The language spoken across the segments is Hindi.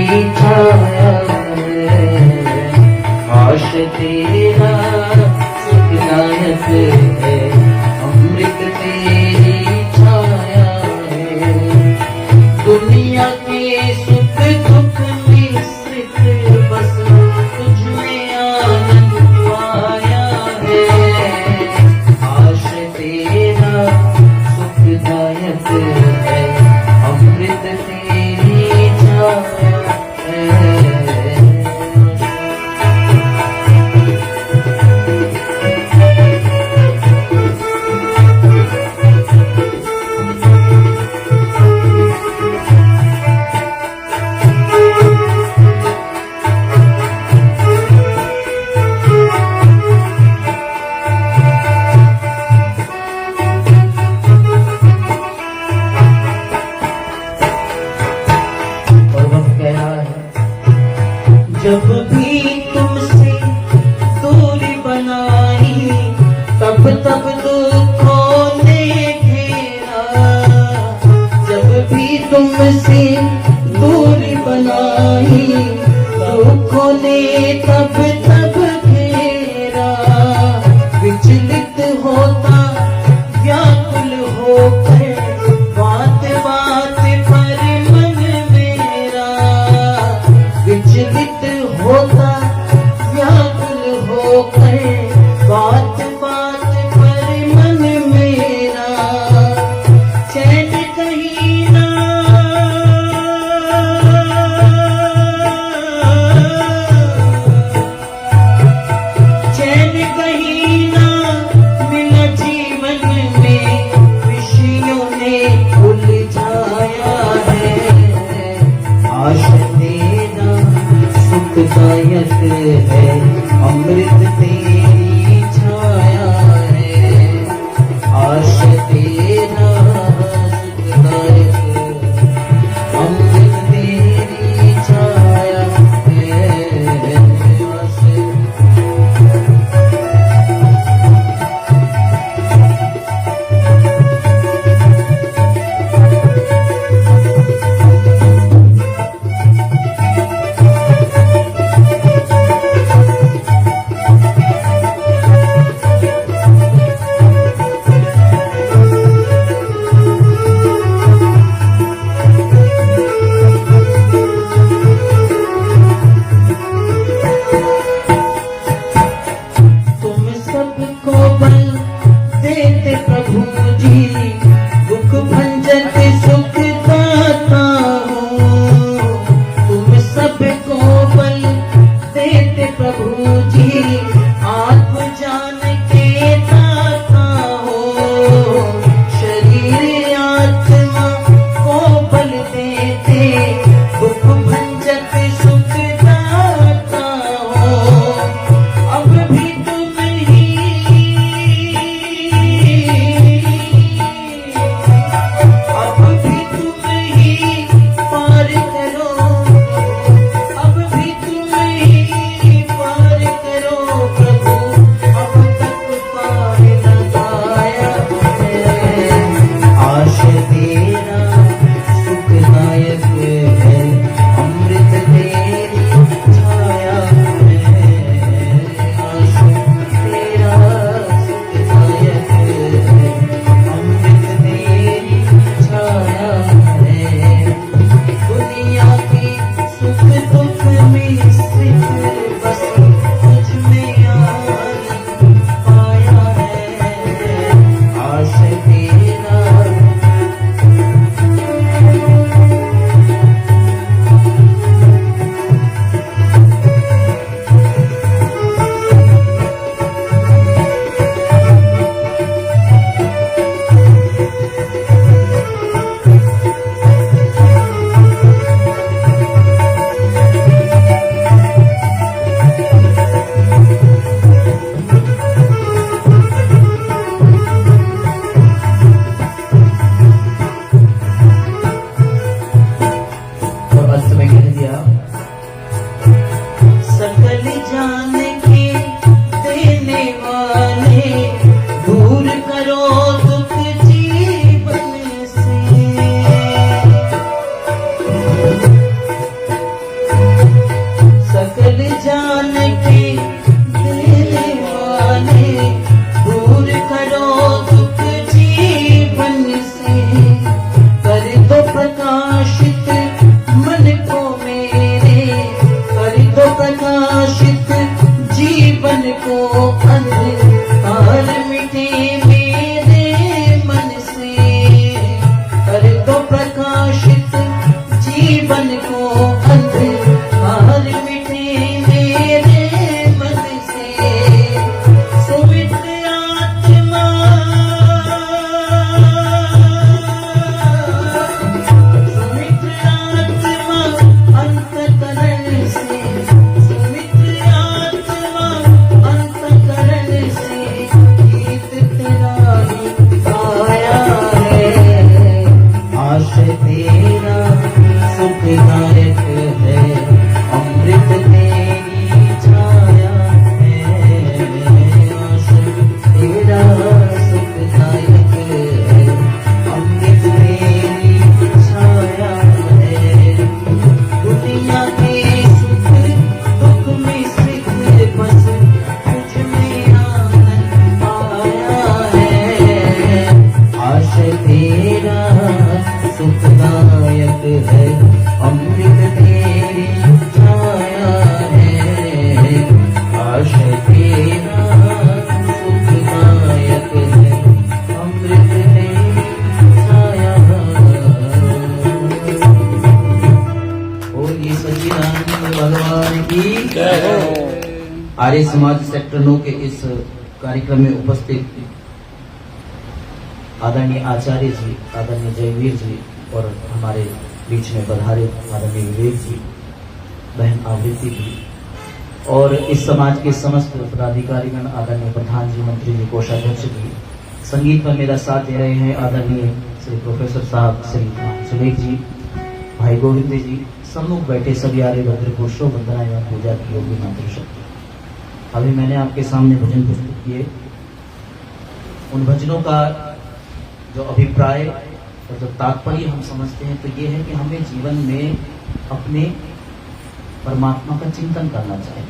छाया है, आश तेरा सुखदायक है, अमृत तेरी छाया है। दुनिया के सुख दुख मिश्रित बस तुझ में आनंद पाया है, आश तेरा सुखदायक है, अमृत तेरी छाया है। जब भी तुमसे दूरी बनाई तब तब दुखों ने घेरा, जब भी तुमसे दूरी बनाई दुखों ने तब तब घेरा, विचलित होता व्याकुल होकर बात बात पर मन मेरा, विचलित होता व्याकुल होकर बात बात पर मन मेरा, चैन कहीं ना चैन कहीं ना मिला जीवन में, विषयों ने उलझाया है, आश तेरा सुखदायक है, अमृत तेरी छाया है, आश तेरा सुखदायक है, अमृत तेरी छाया है, आश को अंधकार मिटे मेरे मन से, सुमित्र आत्मा अंतःकरण से, सुमित्र आत्मा अंतःकरण से गीत तेरा ही गाया है। आश तेरा सुखदायक है, अमृत तेरी छाया है। आश तेरा सुखदायक है, अमृत तेरी छाया है। दुनिया के सुख दुख मिश्रित बस तुझ में आनंद पाया है। आश तेरा सुखदायक है, अमृत तेरी छाया है। आश तेरा सुखदायक है, अमृत तेरी छाया है। बोलिए सच्चिदानंद भगवान की जय हो। आर्य समाज सेक्टर 9 के इस कार्यक्रम में उपस्थित आदरणीय आचार्य जी, आदरणीय जयवीर जी और हमारे बीच में पधारे आदरणीय विवेक जी, बहन आवृत्ति जी और इस समाज के समस्त पदाधिकारीगण, आदरणीय प्रधान जी, मंत्री जी, कोषाध्यक्ष जी, संगीत में मेरा साथ दे रहे हैं आदरणीय श्री प्रोफेसर साहब श्री सुरेख जी, भाई गोविंद जी, सम्मुख बैठे सभी आर्य भद्र पुरुषों, वंदना एवं पूजा की योगी मातृशक्ति। अभी मैंने आपके सामने भजन प्रस्तुत किए। उन भजनों का जो अभिप्राय और जो तात्पर्य हम समझते हैं तो ये है कि हमें जीवन में अपने परमात्मा का चिंतन करना चाहिए,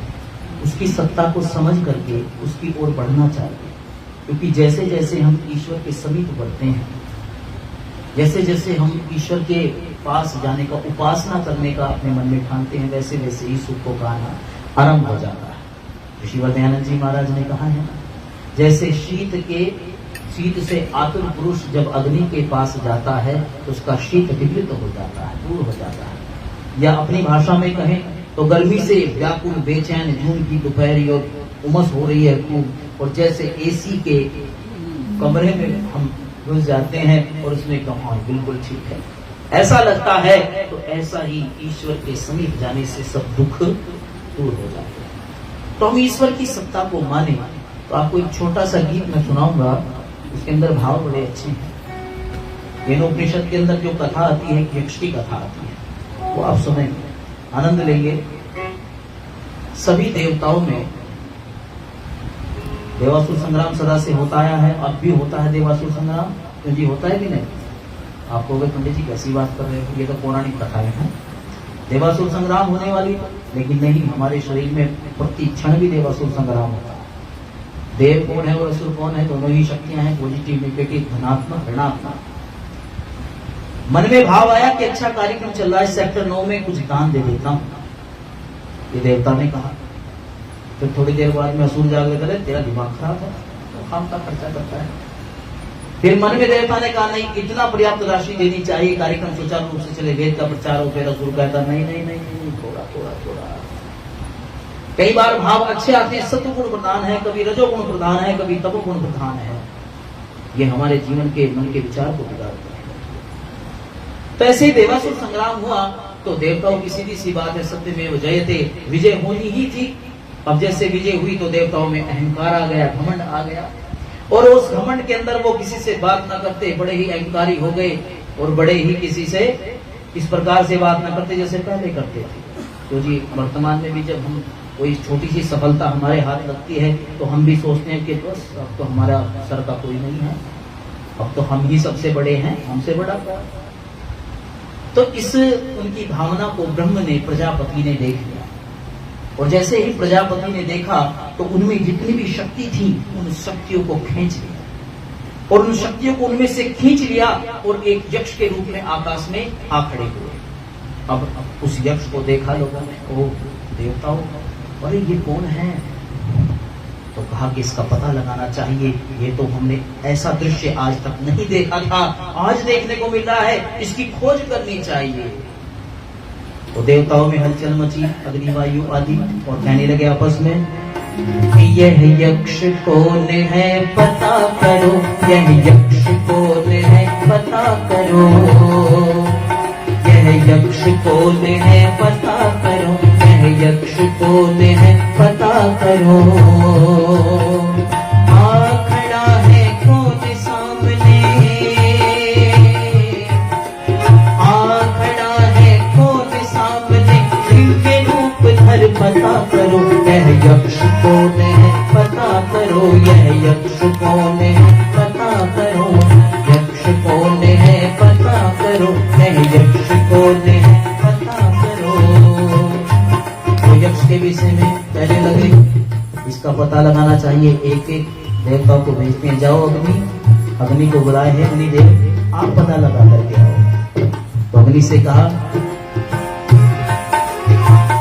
उसकी सत्ता को समझ करके उसकी ओर बढ़ना चाहिए। क्योंकि जैसे जैसे हम ईश्वर के समीप बढ़ते हैं, जैसे जैसे हम ईश्वर के पास जाने का, उपासना करने का अपने मन में ठानते हैं, वैसे वैसे ही सुख को पाना आरंभ हो जाता है। ऋषि दयानंद जी महाराज ने कहा है, जैसे शीत से आतुर पुरुष जब अग्नि के पास जाता है तो उसका शीत विकृत हो जाता है, दूर हो जाता है। या अपनी भाषा में कहें तो गर्मी से व्याकुल बेचैन जून की दोपहरी और उमस हो रही है खूब, और जैसे एसी के कमरे में हम घुस जाते हैं और उसमें कहा बिल्कुल ठीक है, ऐसा लगता है, तो ऐसा ही ईश्वर के समीप जाने से सब दुख दूर हो जाते हैं। तो हम ईश्वर की सत्ता को माने। तो आपको एक छोटा सा गीत मैं सुनाऊंगा, उसके अंदर भाव बड़े अच्छे हैं। केनोपनिषद के अंदर जो कथा आती है, यक्ष की कथा आती है, वो आप सुनेंगे, आनंद लेंगे। सभी देवताओं में देवासुर संग्राम सदा से होता आया है, अब भी होता है देवासुर संग्राम। क्यों जी, होता है कि नहीं? आप कहोगे पंडित जी कैसी बात कर रहे हो, ये तो पौराणिक कथाएं हैं। देवासुर संग्राम होने वाली, लेकिन नहीं, हमारे शरीर में प्रति क्षण भी देवासुर संग्राम होता है। देव कौन है और असुर कौन है, दोनों ही शक्तियां हैं, पॉजिटिव नेगेटिव, धनात्मक ऋणात्मक। मन में भाव आया कि अच्छा कार्यक्रम चल रहा है सेक्टर 9 में, कुछ दान दे देता हूं। ये देवता ने कहा। फिर थोड़ी देर बाद में असुर जाग लेकर, तेरा दिमाग खराब है, तो काम का खर्चा करता है। फिर मन में देवता ने कहा, नहीं, इतना पर्याप्त राशि देनी चाहिए, कार्यक्रम सुचारू रूप से चले, वेद का प्रचार हो। फिर असुर कहता, नहीं नहीं नहीं नहीं, थोड़ा थोड़ा थोड़ा। कई बार भाव अच्छे आते हैं, सत्वगुण प्रधान है, कभी रजोगुण प्रधान है, कभी तमोगुण प्रधान है। ये हमारे जीवन के मन के विचार को बिगाड़ते हैं। तो ऐसे ही देवासुर संग्राम हुआ तो देवताओं की सीधी सी बात है, सत्यमेव जयते, विजय होनी ही थी। अब जैसे विजय हुई तो देवताओं में अहंकार आ गया, घमंड आ गया, और उस घमंड के अंदर वो किसी से बात न करते, बड़े ही अहंकारी हो गए और बड़े ही किसी से इस प्रकार से बात न करते जैसे पहले करते थे। तो जी वर्तमान में भी जब हम कोई छोटी सी सफलता हमारे हाथ लगती है तो हम भी सोचते हैं कि बस अब तो हमारा सर का कोई नहीं है, अब तो हम ही सबसे बड़े हैं, हमसे बड़ा कौन। तो इस उनकी भावना को ब्रह्म ने, प्रजापति ने देख लिया, और जैसे ही प्रजापति ने देखा तो उनमें जितनी भी शक्ति थी उन शक्तियों को खींच लिया, और उन शक्तियों को उनमें से खींच लिया और एक यक्ष के रूप में आकाश में आ खड़े हुए। अब उस यक्ष को देखा लोगों ने, ओ देवताओं, अरे ये कौन है? तो कहा कि इसका पता लगाना चाहिए, ये तो हमने ऐसा दृश्य आज तक नहीं देखा था, आज देखने को मिल रहा है, इसकी खोज करनी चाहिए। तो देवताओं में हलचल मची, अग्नि वायु आदि, और कहने लगे आपस में, यह यक्ष कौन है पता करो, यह यक्ष कौन है पता करो, यह यक्ष कौन है पता करो, यह यक्ष कौन है पता करो। आ खड़ा है कौन सामने, आ खड़ा है कौन सामने, जिनके रूप धर पता करो, यह यक्ष कौन है पता करो, यह यक्ष कौन है पता करो, यक्ष कौन है पता करो, यह यक्ष कौन है पता करो। तो यक्ष के विषय में कहने लगे, इसका पता लगाना चाहिए, एक एक देवताओं को भेजते हैं, जाओ अग्नि को बुलाए हैं, अग्नि देव आप पता लगा करके आओ। तो अग्नि से कहा,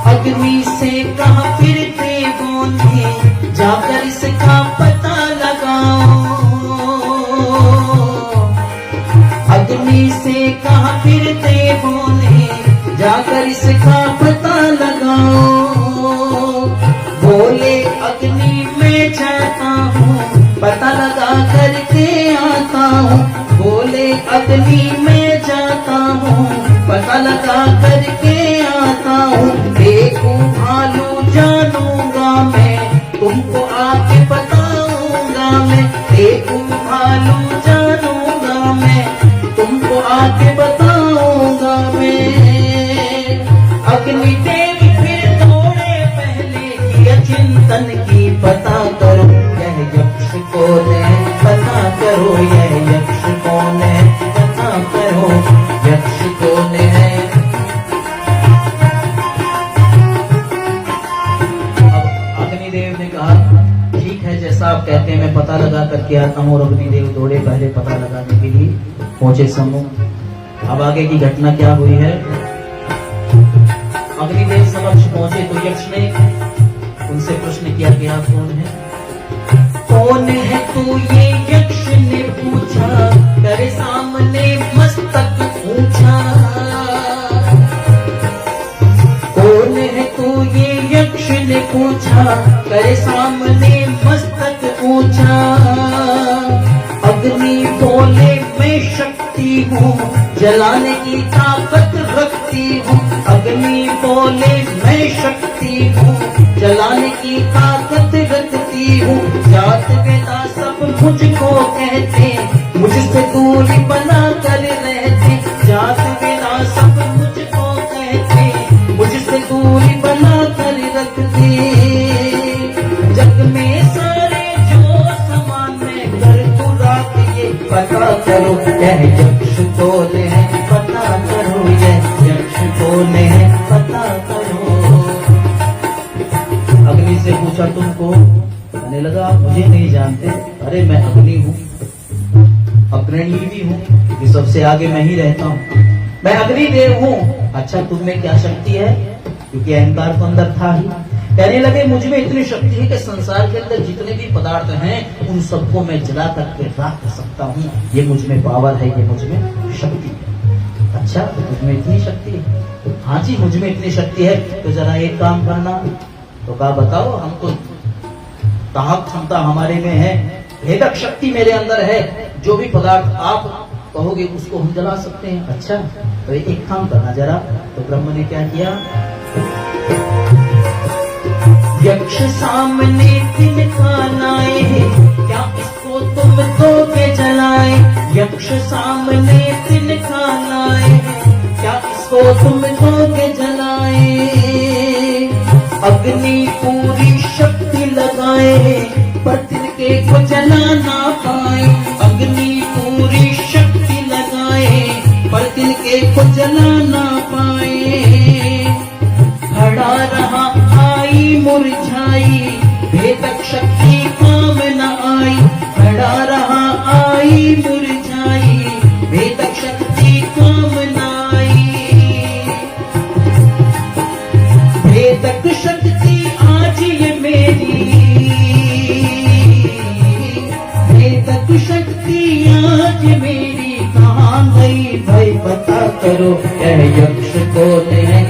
अग्नि से कहा फिर देवों ने, जाकर इसका पता लगाओ। अग्नि से कहा फिर देवों ने, जाकर इसका पता लगाओ। बोले अग्नि में जाता हूँ, पता लगा करके आता हूँ। बोले अग्नि में जाता हूँ, पता लगा करके आता हूँ। देखूं भालू जानूंगा मैं, तुमको आके बताऊंगा मैं। देखूं भालू जानूंगा मैं, तुमको आके बताऊंगा मैं। अग्नि देव फिर दौड़े पहले, किया चिंतन की पता करो, यह यक्ष कौन है पता करो, यह यक्ष कौन है पता करो, यक्ष कौन है। जैसा आप कहते हैं मैं पता लगा करके आता हूँ, और अग्निदेव दौड़े पहले पता लगाने के लिए पहुंचे समूह। अब आगे की घटना क्या हुई है, अग्निदेव समक्ष पहुंचे तो यक्ष ने उनसे प्रश्न किया कि आप कौन है, कौन है तू, ये यक्ष ने पूछा, करे सामने मस्तक ऊंचा। कौन है तू, ये यक्ष ने पूछा, करे सामने मस्तक ऊंचा। अग्नि बोले मैं शक्ति हूँ, जलाने की ताकत रखती हूँ। अग्नि बोले मैं शक्ति हूँ, जलाने की ताकत रखती हूँ। जात वेदा सब मुझको कहते, मुझसे दूरी बना कर रहते। जात वेदा सब मुझको कहते, मुझसे दूरी बना कर रखते। जग में सारे जो समान में कर तू रात, ये पता करो, यह यक्ष कौन है पता करो, यह यक्ष कौन है पता करो। अग्नि से पूछा तुमको, कहने लगा मुझे नहीं जानते। अरे मैं अग्नि हूँ, अग्रणी भी हूँ, क्योंकि सबसे आगे मैं ही रहता हूँ, मैं अग्निदेव हूँ। अच्छा तुम में क्या शक्ति है, क्योंकि अहंकार तो अंदर था ही। कहने लगे मुझ में इतनी शक्ति है कि संसार के अंदर जितने भी पदार्थ हैं उन सबको मैं जला करके राख कर सकता हूँ। ये मुझ में पावर है, ये मुझ में शक्ति है। अच्छा तो मुझ में इतनी शक्ति है, हाँ जी मुझ में इतनी शक्ति है, तो जरा एक काम करना। तो कहा बताओ, हमको ताकत क्षमता हमारे में है, भेदक शक्ति मेरे अंदर है, जो भी पदार्थ आप कहोगे उसको हम जला सकते हैं। अच्छा तो एक काम करना जरा। तो ब्रह्म ने क्या किया, यक्ष सामने तिनका लाए, क्या इसको तुम दोगे जलाए। यक्ष सामने तिनका लाए, क्या इसको तुम दोगे जलाए। अग्नि पूरी शक्ति लगाए, पर तिनके को जला ना पाए। अग्नि पूरी शक्ति लगाए, पर तिनके को जला ना पाए। खड़ा रहा आई मुरझाई, भेदक शक्ति काम न आई। खड़ा रहा आई मुरझाई, भेदक शक्ति काम न आई। भेदक शक्ति आज ये मेरी, भेदक शक्ति आज मेरी कहाँ गई भाई पता करो। यह यक्ष कौन है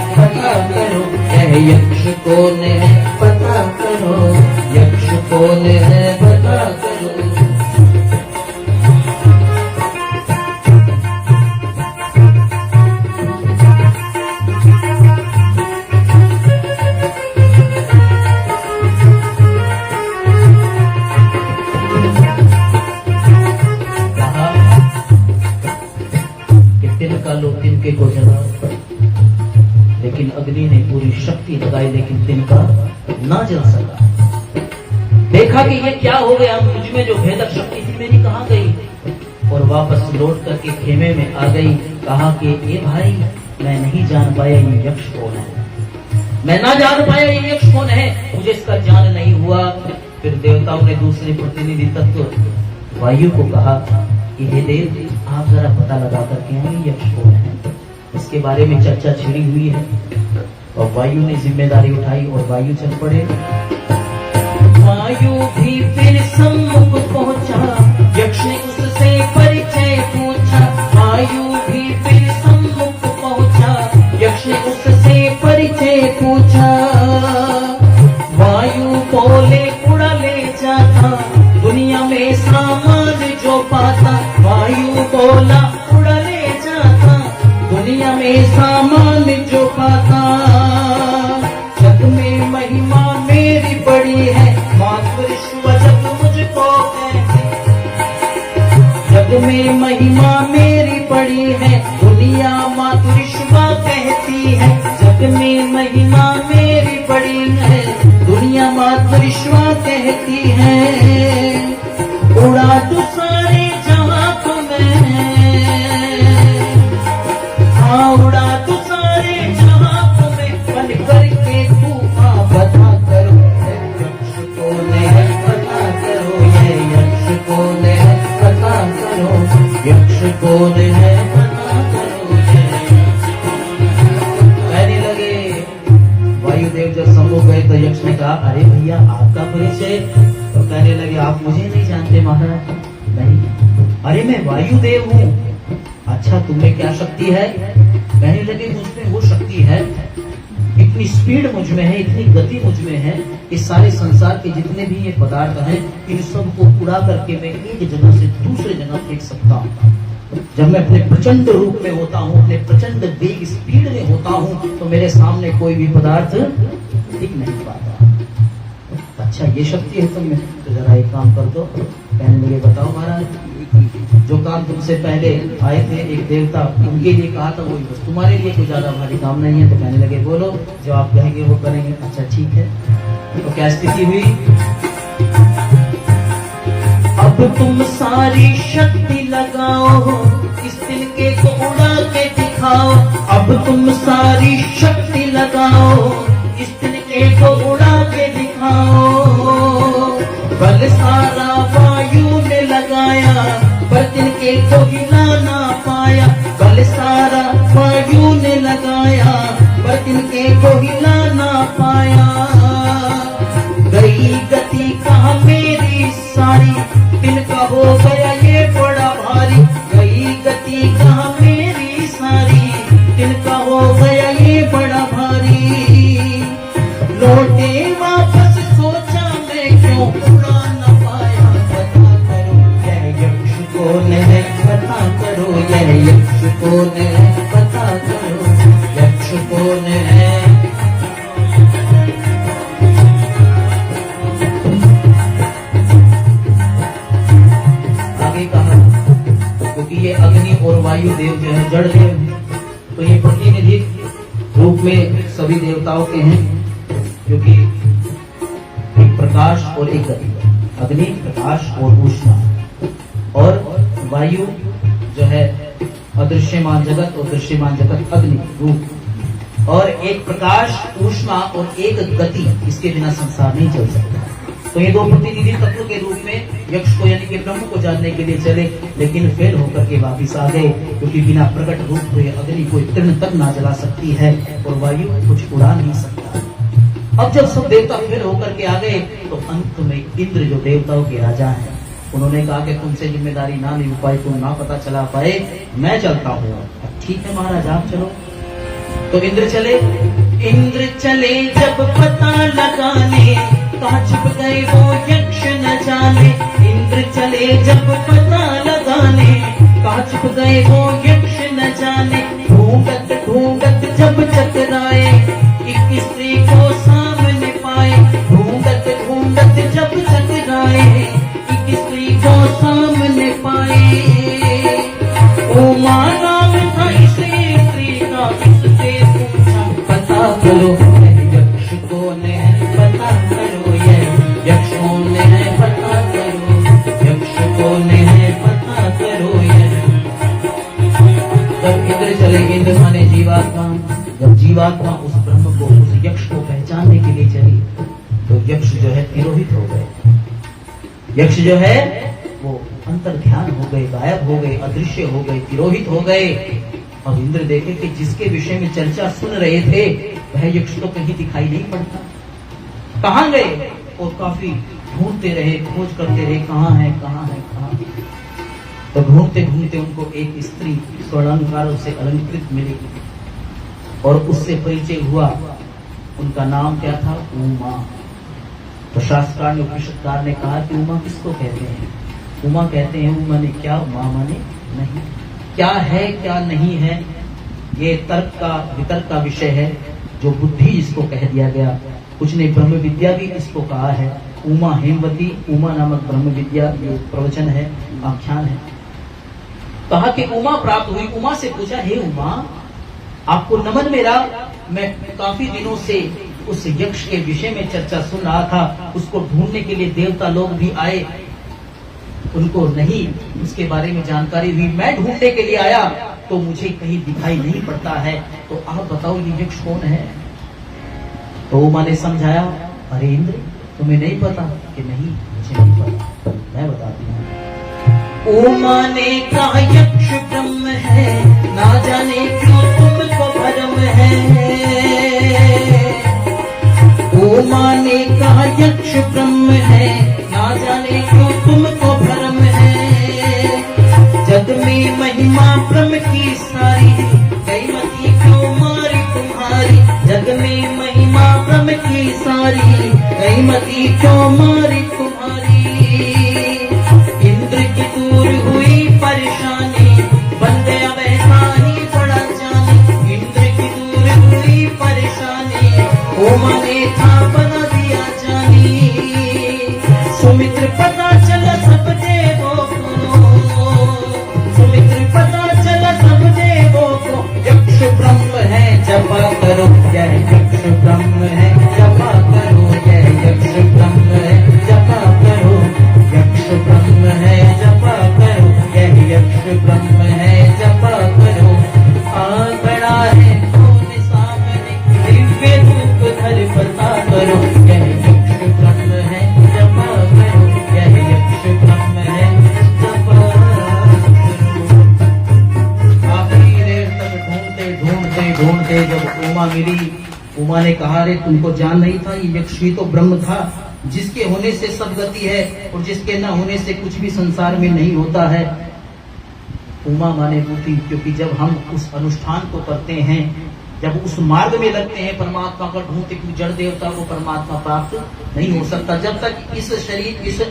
पता करो, यह यक्ष कौन है पता करो, यक्ष कौन है पता करो। तिनके को जला, लेकिन अग्नि ने पूरी शक्ति लगाई, लेकिन तिनका ना जल सका। देखा कि ये क्या हो गया, मुझ में जो भेदक शक्ति थी मेरी कहाँ गई, और वापस लौट करके खेमे में आ गई। कहा कि ये भाई मैं नहीं जान पाया ये यक्ष कौन है, मैं ना जान पाया ये यक्ष कौन है, मुझे इसका ज्ञान नहीं हुआ। फिर देवताओं ने दूसरे प्रतिनिधि तत्व वायु को कहा कि हे देव आप जरा पता लगा करके ये यक्ष कौन है। इसके बारे में चर्चा छिड़ी हुई है और वायु ने जिम्मेदारी उठाई और वायु चल पड़े। वायु भी फिर सम्मुख पहुंचा, यक्ष ने उससे परिचय पूछा। वायु भी फिर सम्मुख पहुंचा, यक्ष ने उससे परिचय पूछा। वायु बोले उड़ा ले जाता, दुनिया में सामान जो पाता। वायु बोला उड़ा ले जाता, दुनिया में सामान जो पाता। जग में महिमा मेरी बड़ी है, मातृश्व जग मुझको कहते। जग में महिमा मेरी बड़ी है, दुनिया मातृश्व कहती है। जग में महिमा मेरी बड़ी है, दुनिया मातृश्व कहती है। उड़ा तो सारे जहां को मैं, हाँ उड़ा तो सारे जहां को मैं, बन करके तू बता करो यक्ष कौन है पता करो, ये यक्ष कौन है पता करो, यक्ष कौन है पता करो। कहने लगे वायुदेव जब सम्मुख गए तो यक्ष ने कहा अरे भैया आपका परिचय, तो कहने लगे आप मुझे नहीं जानते महाराज। नहीं, अरे मैं वायुदेव हूँ। अच्छा तुम्हें क्या शक्ति है? कहने लगे मुझमें वो शक्ति है, इतनी स्पीड मुझ में है, इतनी गति मुझ में है, इस सारे संसार के जितने भी ये पदार्थ हैं इन सबको उड़ा करके मैं एक जगह से दूसरे जगह फेंक सकता हूँ। जब मैं अपने प्रचंड रूप में होता हूँ, अपने प्रचंड वेग स्पीड में होता हूँ, तो मेरे सामने कोई भी पदार्थ टिक नहीं पाता। अच्छा ये शक्ति है तुम्हें, तो जरा एक काम कर दो। कहने लगे बताओ महाराज। जो काम तुमसे पहले आए थे एक देवता, उनके लिए कहा था वही बस, तुम्हारे लिए कोई ज्यादा भारी काम नहीं है। तो कहने लगे बोलो, जो आप कहेंगे वो करेंगे। अच्छा ठीक है। तो क्या स्थिति हुई? अब तुम सारी शक्ति लगाओ, इस तिनके को उड़ा के दिखाओ। अब तुम सारी शक्ति लगाओ, इस तिनके को उड़ा के दिखाओ। बल सारा वायु ने लगाया, पर तिनके को हिला ना पाया। बल सारा वायु ने लगाया, पर तिनके को हिला ना पाया। गई गति कहाँ मेरी सारी, तिनका हो गया ये बड़ा भारी। गई गति कहाँ मेरी सारी, तिनका हो गया ये बड़ा भारी। लौटे वापस सोचा मैं क्यों उड़ा न पाया। पता करो यह यक्ष कौन है पता करो, यह यक्ष कौन है पता करो, यक्ष कौन है। आगे कहा क्योंकि ये अग्नि और वायु देव जो है जड़ देव है, तो ये प्रतिनिधि रूप में सभी देवताओं के हैं, जो कि एक प्रकाश और एक गति, अग्नि प्रकाश और ऊष्मा, और वायु जो है अदृश्यमान जगत और दृश्यमान जगत अग्नि रूप, और एक प्रकाश ऊष्मा और एक गति, इसके बिना संसार नहीं चल सकता। तो ये दो प्रतिनिधि तत्व के रूप में यक्ष को यानी कि ब्रह्म को जानने के लिए चले, लेकिन फेल होकर के वापिस आ गए, क्योंकि बिना प्रकट रूप हुए अग्नि कोई तृण तक ना जला सकती है और वायु कुछ उड़ा नहीं सकता। अब जब सब देवता फेल होकर के आ गए तो अंत में इंद्र जो देवताओं के राजा हैं, उन्होंने कहा कि तुमसे जिम्मेदारी ना ले पाए, तुम ना पता चला पाए, मैं चलता हूँ। ठीक है महाराज आप चलो। तो इंद्र चले जब पता लगाने, कहाँ छुप गए वो यक्ष न जाने। इंद्र चले जब पता लगाने, कहाँ छुप गए वो यक्ष न जाने। ढूंढत ढूंढत जब चकराए, एक स्त्री को सामने पाए। ढूंढत ढूंढत जब चकराए, एक स्त्री को सामने पाए। उमा नाम था इस स्त्री का, इससे पूछा पता करो यक्ष कौन है, पता करो यक्ष कौन है, पता करो यक्ष कौन है, पता करो। जब इंद्र चले, इंद्र माने जीवात्मा, जब जीवात्मा उस ब्रह्म को, उस यक्ष को पहचानने के लिए चली, तो यक्ष जो है तिरोहित हो गए। यक्ष जो है वो अंतर ध्यान हो गए, गायब हो गए, अदृश्य हो गए, तिरोहित हो गए। अब इंद्र देखे कि जिसके विषय में चर्चा सुन रहे थे वह यक्ष तो कहीं दिखाई नहीं पड़ता, कहां गए। और काफी ढूंढते रहे, खोज करते रहे, कहां है, कहां है, कहां है। तो ढूंढते ढूंढते उनको एक स्त्री स्वर्णालंकारों से अलंकृत मिली और उससे परिचय हुआ। उनका नाम क्या था? उमा। तो शास्त्रकार ने, उपनिषदकार ने कहा कि उमा किसको कहते हैं? उमा कहते हैं, उमा ने क्या, उमा माने नहीं। क्या है क्या नहीं है ये तर्क का, वितर्क का विषय है, जो बुद्धि इसको कह दिया गया। कुछ ने ब्रह्म विद्या भी इसको कहा है। उमा हेमवती, उमा नामक ब्रह्म विद्या, ये प्रवचन है, आख्यान है। कहा कि उमा प्राप्त हुई। उमा से पूछा, हे उमा, आपको नमन मेरा। मैं काफी दिनों से उस यक्ष के विषय में चर्चा सुन रहा था, उसको ढूंढने के लिए देवता लोग भी आए, उनको नहीं उसके बारे में जानकारी हुई। मैं ढूंढने के लिए आया तो मुझे कहीं दिखाई नहीं पड़ता है, तो आप बताओ ये यक्ष कौन है? तो उमा ने समझाया, अरे इंद्र, तुम्हें नहीं पता? कि नहीं, मुझे नहीं पता, मैं बताती हूँ। उमा ने कहा, यक्ष ब्रह्म है, ना जाने क्यों तुमको भ्रम है। उमा ने कहा, यक्ष ब्रह्म है, ना जाने क्यों तुमको भ्रम है। जग में महिमा ब्रह्म की सारी, गईमती क्यों मारी तुम्हारी। जग में महिमा ब्रह्म की सारी, गईमती क्यों मारी तुम्हारी। इंद्र की दूर हुई परेशानी, बन गया वैसा ही बड़ा जानी। इंद्र की दूर हुई परेशानी, उमा ने था बना दिया जानी। सुमित्र पता चला सब देवों को, सुमित्र पता चला सब देवों को। यक्ष ब्रह्म है, जपा करो यह यक्ष ब्रह्म है, जपा करो यह यक्ष ब्रह्म है, जपा करो यक्ष ब्रह्म है, जपा करो यह यक्ष ब्रह्म है, जपा करो। आ खड़ा है कौन सामने, दिव्य रूप धर पता करो यह यक्ष ब्रह्म है, जपा करो यह यक्ष ब्रह्म है, जपा करो। काफी देर तक ढूंढते ढूंढते ढूंढते जब उमा मिली, उमा ने कहा, अरे तुमको जान नहीं था, ये यक्ष ही तो ब्रह्म था, जिसके होने से सब गति है और जिसके न होने से कुछ भी संसार में नहीं होता है। उमा माने बुद्धि, क्योंकि जब हम उस अनुष्ठान को करते हैं, जब उस मार्ग में लगते हैं परमात्मा का ढूंढते, क्योंकि जड़ देवता को परमात्मा प्राप्त नहीं हो सकता। जब तक इस शरीर, इस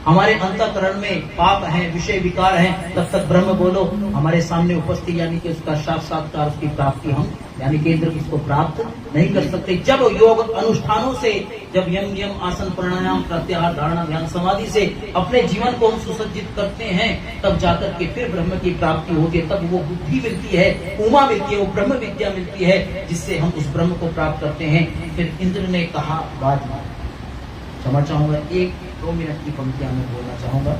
हमारे अंतःकरण में पाप है, विषय विकार है, तब तक ब्रह्म बोलो हमारे सामने उपस्थित, यानी कि उसका साक्षात्कार, उसकी प्राप्ति हम यानी कि इंद्र उसको प्राप्त नहीं कर सकते। जब योग अनुष्ठानों से, जब यम नियम आसन प्राणायाम प्रत्याहार धारणा ध्यान समाधि से अपने जीवन को हम सुसज्जित करते हैं, तब जाकर के फिर ब्रह्म की प्राप्ति होती है। तब वो बुद्धि मिलती है, उमा मिलती है, वो ब्रह्म विद्या मिलती है, जिससे हम उस ब्रह्म को प्राप्त करते हैं। फिर इंद्र ने कहा, बात क्षमा चाहूंगा, 1-2 मिनट की पंक्तियां मैं बोलना चाहूंगा।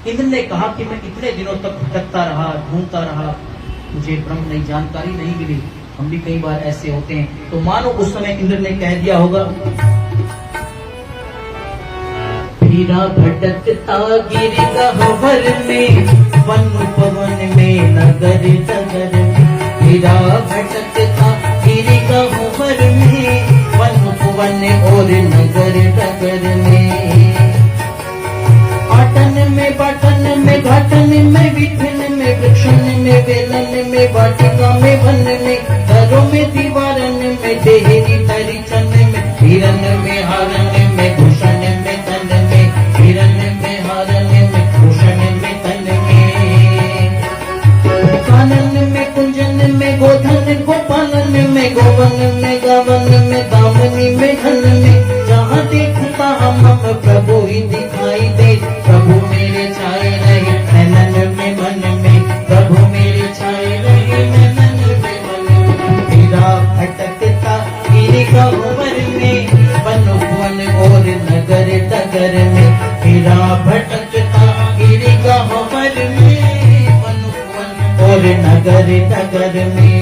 इंद्र ने कहा कि मैं इतने दिनों तक भटकता रहा, ढूंढता रहा, मुझे ब्रह्म नई जानकारी नहीं मिली। हम भी कई बार ऐसे होते हैं। तो मानो उस समय इंद्र ने कह दिया होगा, फिरा भटकता गिर गह्वर में, वन पवन में, नगर नगर में। फिरा भटकता गिर गह्वर में, वन पवन और नगर नगर में। आटन में बटन में, घटन में, विघन में, वृक्षण में, वेलन में, वाटिका में, वन में, घरों में, दीवार दर्शन में, हिरन में हरण में भूषण में तन में, हिरन में हरण में भूषण में तन में, कानन में कुंजन में गोधन गोपालन में, गोवन में गवन में दामनी में धन में, जहाँ देखता हम प्रभु ही दिखाई दे, प्रभु मेरे छाए रहे नैनन में मन में, प्रभु मेरे छाए रहे नैनन में मन में, तेरा भटकता गिरी गह्वर में, वन वन और नगर डगर में, तेरा भटकता गिरी गह्वर में, वन वन और नगर डगर में,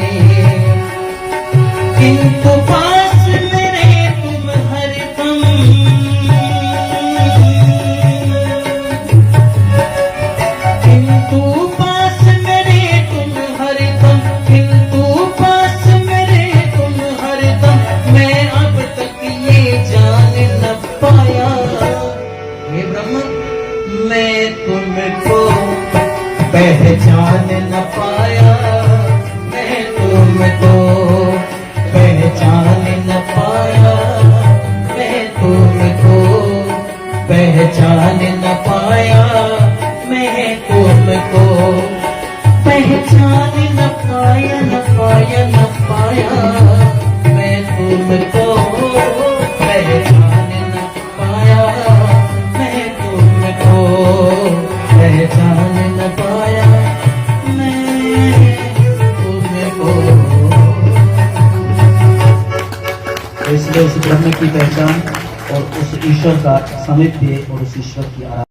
किंतु पास मेरे तुम हरदम, किंतु पास मेरे तुम हरदम, किंतु पास मेरे तुम हरदम, मैं अब तक ये जान न पाया, हे ब्रह्म मैं तुमको पहचान न पाया, मैं तुमको पहचान न पाया, मैं तुमको पहचान न पाया, मैं तुमको पहचान न पाया, न पाया न पाया, मैं तुमको पहचान न पाया, मैं तुमको पहचान न पाया, मैं तुमको। इसलिए उस ब्रह्म की पहचान और उस ईश्वर का सामिप्य और उस ईश्वर की आराधना